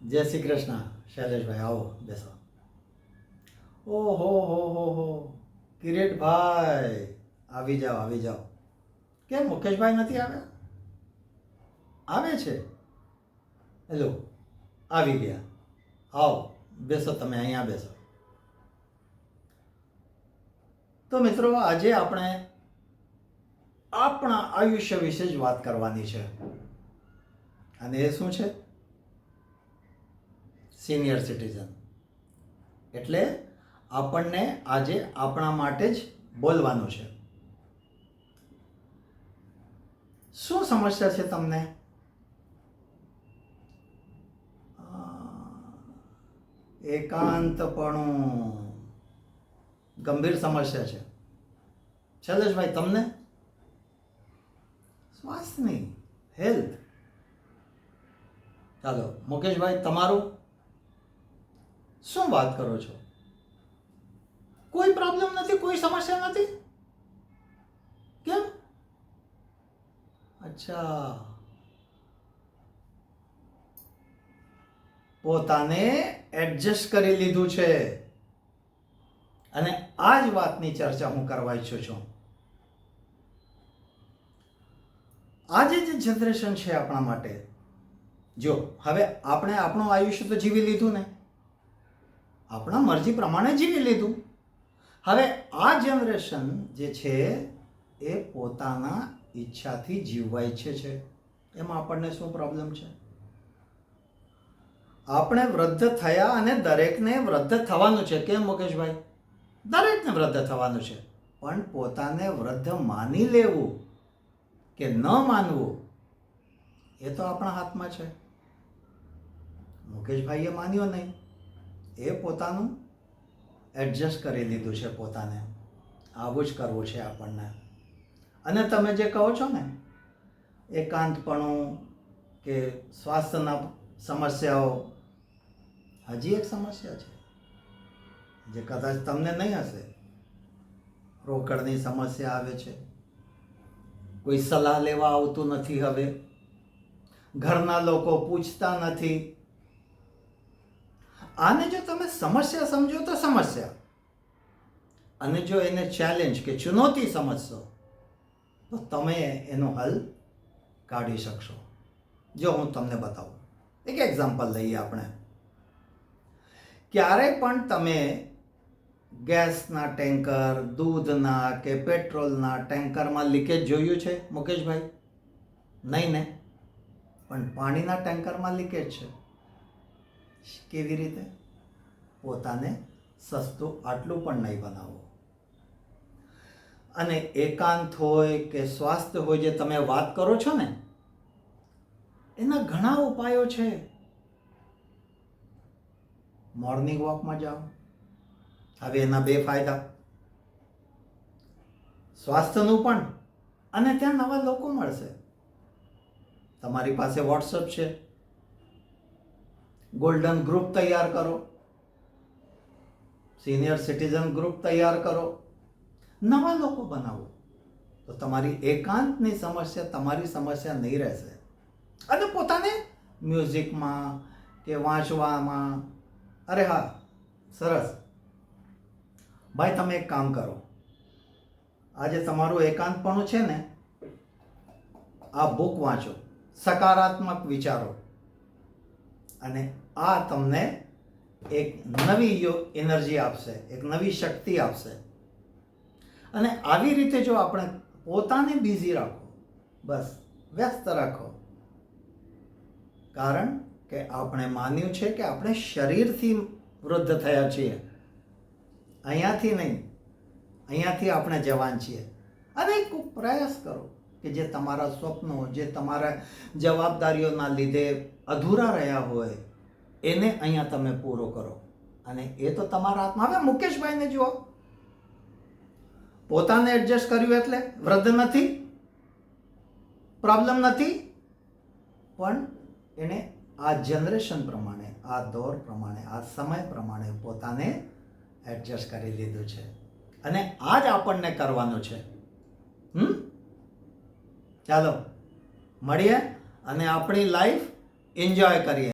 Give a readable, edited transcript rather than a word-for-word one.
જય શ્રી કૃષ્ણ. શૈલેષભાઈ આવો બેસો. ઓહો હો કિરીટભાઈ, આવી જાઓ આવી જાઓ. કેમ મુકેશભાઈ નથી આવ્યા? આવે છે. હેલો, આવી ગયા. આવો બેસો, તમે અહીંયા બેસો. તો મિત્રો, આજે આપણે આપણા આયુષ્ય વિશે જ વાત કરવાની છે. અને એ શું છે? Senior citizen. એટલે આપણને આજે આપણા માટે જ બોલવાનું છે. શું સમસ્યા છે તમને? એકાંતપણું ગંભીર સમસ્યા છે. શૈલેષભાઈ, તમને? સ્વાસ્થ્યની, હેલ્થ. ચાલો મુકેશભાઈ, તમારું? શું વાત કરો છો? કોઈ પ્રોબ્લેમ નથી, કોઈ સમસ્યા નથી? કેમ? અચ્છા, પોતાને એડજસ્ટ કરી લીધું છે. અને આ જ વાતની ચર્ચા હું કરવા ઈચ્છું છું. આજે જે જનરેશન છે આપણા માટે, જો હવે આપણે આપણું આયુષ્ય તો જીવી લીધું ને, આપણા મરજી પ્રમાણે જીવી લીધું. હવે આ જનરેશન જે છે એ પોતાના ઈચ્છાથી જીવવા ઈચ્છે છે. એમાં આપણને શું પ્રોબ્લેમ છે? આપણે વૃદ્ધ થયા અને દરેકને વૃદ્ધ થવાનું છે. કેમ મુકેશભાઈ? દરેકને વૃદ્ધ થવાનું છે. પણ પોતાને વૃદ્ધ માની લેવું કે ન માનવું એ તો આપણા હાથમાં છે. મુકેશભાઈએ માન્યો નહીં, એ પોતાનું એડજસ્ટ કરી લીધું છે. પોતાને આવું જ કરવું છે આપણને. અને તમે જે કહો છો ને, એકાંતપણું કે સ્વાસ્થ્યના સમસ્યાઓ, હજી એક સમસ્યા છે જે કદાચ તમને નહીં હશે. રોકડની સમસ્યા આવે છે. કોઈ સલાહ લેવા આવતું નથી. હવે ઘરના લોકો પૂછતા નથી. આને જો તમે સમસ્યા સમજો તો સમસ્યા, અને જો એને ચેલેન્જ કે ચુનૌતી સમજશો તો તમે એનો હલ કાઢી શકશો. જો હું તમને બતાવું, એક એક્ઝામ્પલ લઈએ આપણે. ક્યારે પણ તમે ગેસના ટેન્કર, દૂધના કે પેટ્રોલના ટેન્કરમાં લીકેજ જોયું છે મુકેશભાઈ? નહીં ને? પણ પાણીના ટેન્કરમાં લીકેજ છે. કેવી રીતે? પોતાને સસ્તું આટલું પણ નહીં બનાવો. અને એકાંત હોય કે સ્વાસ્થ્ય હોય, જે તમે વાત કરો છો ને, એના ઘણા ઉપાયો છે. મોર્નિંગ વોકમાં જાઓ. હવે એના બે ફાયદા, સ્વાસ્થ્યનું પણ, અને ત્યાં નવા લોકો મળશે. તમારી પાસે વોટ્સઅપ છે. ગોલ્ડન ગ્રુપ તૈયાર કરો, સિનિયર સિટીઝન ગ્રુપ તૈયાર કરો, નવા લોકો બનાવો. તો તમારી એકાંતની સમસ્યા તમારી સમસ્યા નહીં રહેશે. અને પોતાને મ્યુઝિકમાં કે વાંચવામાં, અરે હા, સરસ ભાઈ, તમે એક કામ કરો. આજે તમારું એકાંતપણું છે ને, આ બુક વાંચો, સકારાત્મક વિચારો, અને આ તમને એક નવી એનર્જી આપશે, એક નવી શક્તિ આપશે. અને આવી રીતે જો આપણે પોતાને બિઝી રાખો, બસ વ્યસ્ત રાખો, કારણ કે આપણે માન્યું છે કે આપણે શરીરથી વૃદ્ધ થયા છીએ, અહીંયાથી નહીં. અહીંયાથી આપણે જવાન છીએ. અને પ્રયાસ કરો કે જે તમારા સ્વપ્નો, જે તમારા જવાબદારીઓના લીધે અધૂરા રહ્યા હોય, એને અહીંયા તમે પૂરો કરો. અને એ તો તમારા હાથમાં. હવે મુકેશભાઈને જુઓ, પોતાને એડજસ્ટ કર્યું એટલે વૃદ્ધ નથી, પ્રોબ્લેમ નથી, પણ એને આ જનરેશન પ્રમાણે, આ દોર પ્રમાણે, આ સમય પ્રમાણે પોતાને એડજસ્ટ કરી લીધું છે. અને આ જ આપણને કરવાનું છે. ચાલો મળીએ અને આપણી લાઈફ એન્જોય કરીએ.